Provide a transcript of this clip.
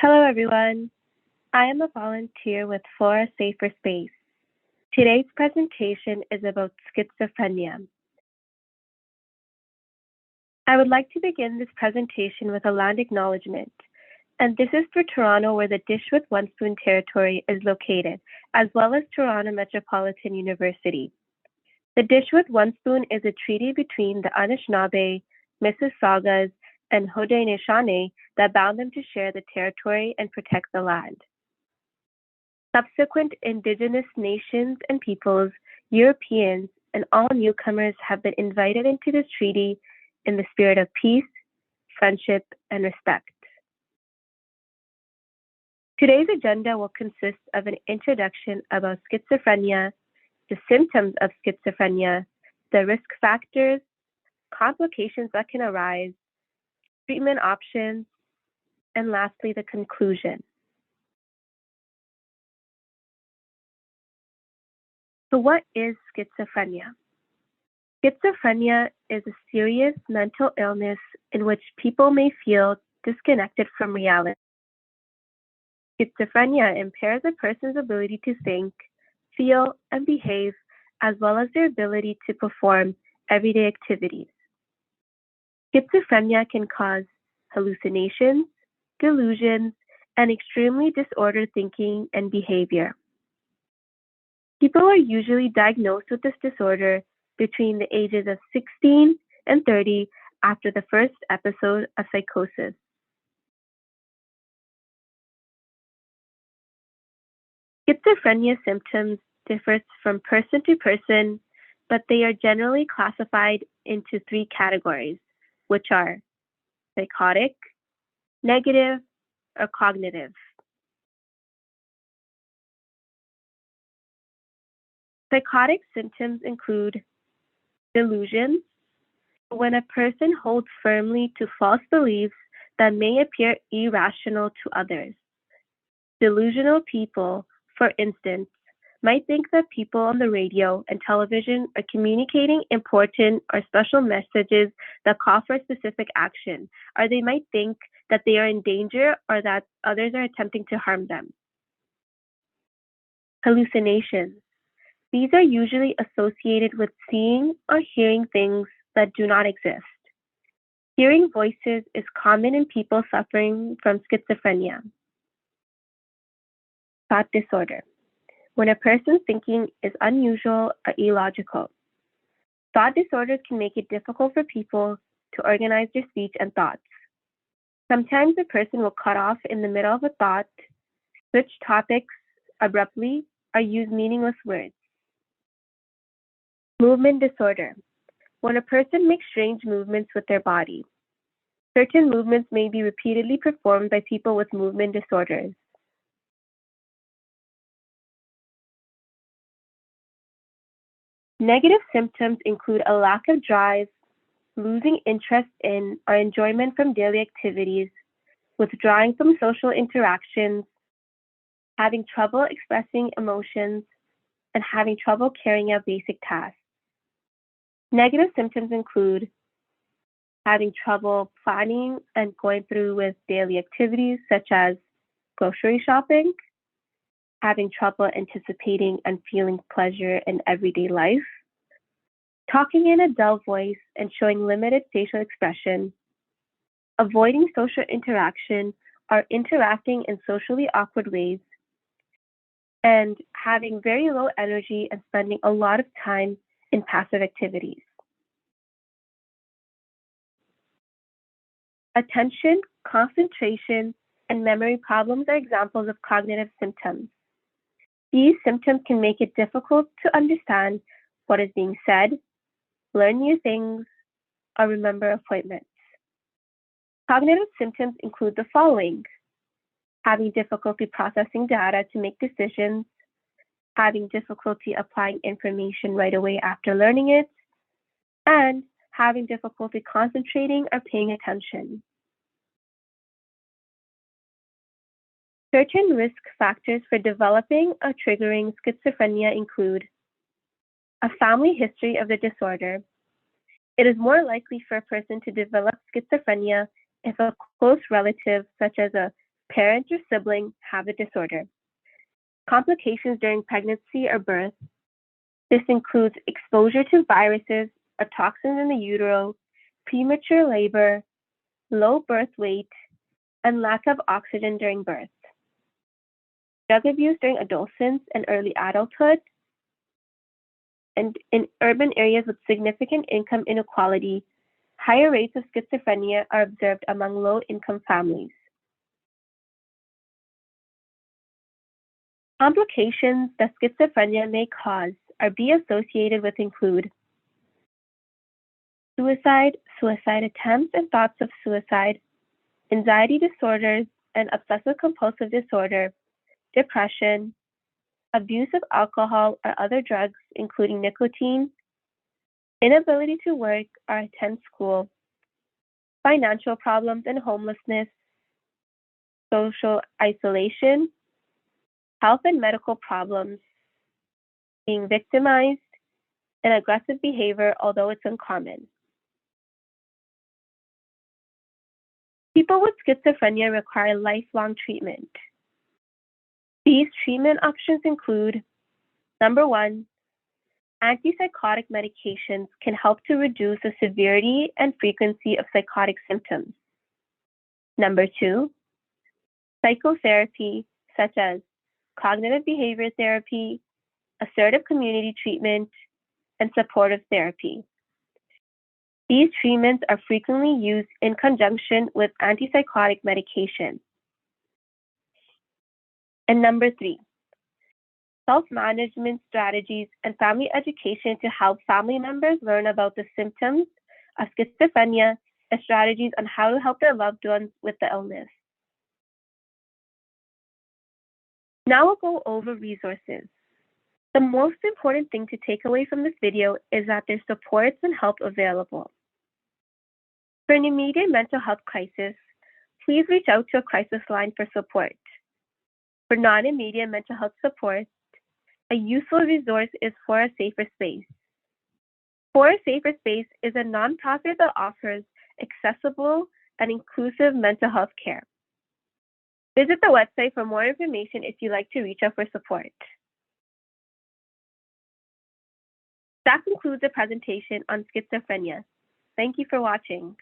Hello, everyone. I am a volunteer with For a Safer Space. Today's presentation is about schizophrenia. I would like to begin this presentation with a land acknowledgement, and this is for Toronto, where the Dish with One Spoon territory is located, as well as Toronto Metropolitan University. The Dish with One Spoon is a treaty between the Anishinaabe, Mississaugas, and Haudenosaunee that bound them to share the territory and protect the land. Subsequent Indigenous nations and peoples, Europeans, and all newcomers have been invited into this treaty in the spirit of peace, friendship, and respect. Today's agenda will consist of an introduction about schizophrenia, the symptoms of schizophrenia, the risk factors, complications that can arise, treatment options, and lastly, the conclusion. So what is schizophrenia? Schizophrenia is a serious mental illness in which people may feel disconnected from reality. Schizophrenia impairs a person's ability to think, feel, and behave, as well as their ability to perform everyday activities. Schizophrenia can cause hallucinations, delusions, and extremely disordered thinking and behavior. People are usually diagnosed with this disorder between the ages of 16 and 30 after the first episode of psychosis. Schizophrenia symptoms differ from person to person, but they are generally classified into three categories, which are psychotic, negative, or cognitive. Psychotic symptoms include delusions, when a person holds firmly to false beliefs that may appear irrational to others. Delusional people, for instance, might think that people on the radio and television are communicating important or special messages that call for specific action, or they might think that they are in danger or that others are attempting to harm them. Hallucinations. These are usually associated with seeing or hearing things that do not exist. Hearing voices is common in people suffering from schizophrenia. Thought disorder. When a person's thinking is unusual or illogical. Thought disorders can make it difficult for people to organize their speech and thoughts. Sometimes a person will cut off in the middle of a thought, switch topics abruptly, or use meaningless words. Movement disorder. When a person makes strange movements with their body. Certain movements may be repeatedly performed by people with movement disorders. Negative symptoms include a lack of drive, losing interest in or enjoyment from daily activities, withdrawing from social interactions, having trouble expressing emotions, and having trouble carrying out basic tasks. Negative symptoms include having trouble planning and going through with daily activities such as grocery shopping, having trouble anticipating and feeling pleasure in everyday life, talking in a dull voice and showing limited facial expression, avoiding social interaction or interacting in socially awkward ways, and having very low energy and spending a lot of time in passive activities. Attention, concentration, and memory problems are examples of cognitive symptoms. These symptoms can make it difficult to understand what is being said, learn new things, or remember appointments. Cognitive symptoms include the following: having difficulty processing data to make decisions, having difficulty applying information right away after learning it, and having difficulty concentrating or paying attention. Certain risk factors for developing or triggering schizophrenia include a family history of the disorder. It is more likely for a person to develop schizophrenia if a close relative, such as a parent or sibling have the disorder. Complications during pregnancy or birth. This includes exposure to viruses or toxins in the utero, premature labor, low birth weight, and lack of oxygen during birth. Drug abuse during adolescence and early adulthood. And in urban areas with significant income inequality, higher rates of schizophrenia are observed among low-income families. Complications that schizophrenia may cause or be associated with include suicide, suicide attempts and thoughts of suicide, anxiety disorders and obsessive-compulsive disorder, depression, abuse of alcohol or other drugs, including nicotine, inability to work or attend school, financial problems and homelessness, social isolation, health and medical problems, being victimized, and aggressive behavior, although it's uncommon. People with schizophrenia require lifelong treatment. These treatment options include, number one, antipsychotic medications can help to reduce the severity and frequency of psychotic symptoms. Number two, psychotherapy, such as cognitive behavior therapy, assertive community treatment, and supportive therapy. These treatments are frequently used in conjunction with antipsychotic medication. And number three, self-management strategies and family education to help family members learn about the symptoms of schizophrenia and strategies on how to help their loved ones with the illness. Now we'll go over resources. The most important thing to take away from this video is that there's supports and help available. For an immediate mental health crisis, please reach out to a crisis line for support. For non-immediate mental health support, a useful resource is For a Safer Space. For a Safer Space is a nonprofit that offers accessible and inclusive mental health care. Visit the website for more information if you'd like to reach out for support. That concludes the presentation on schizophrenia. Thank you for watching.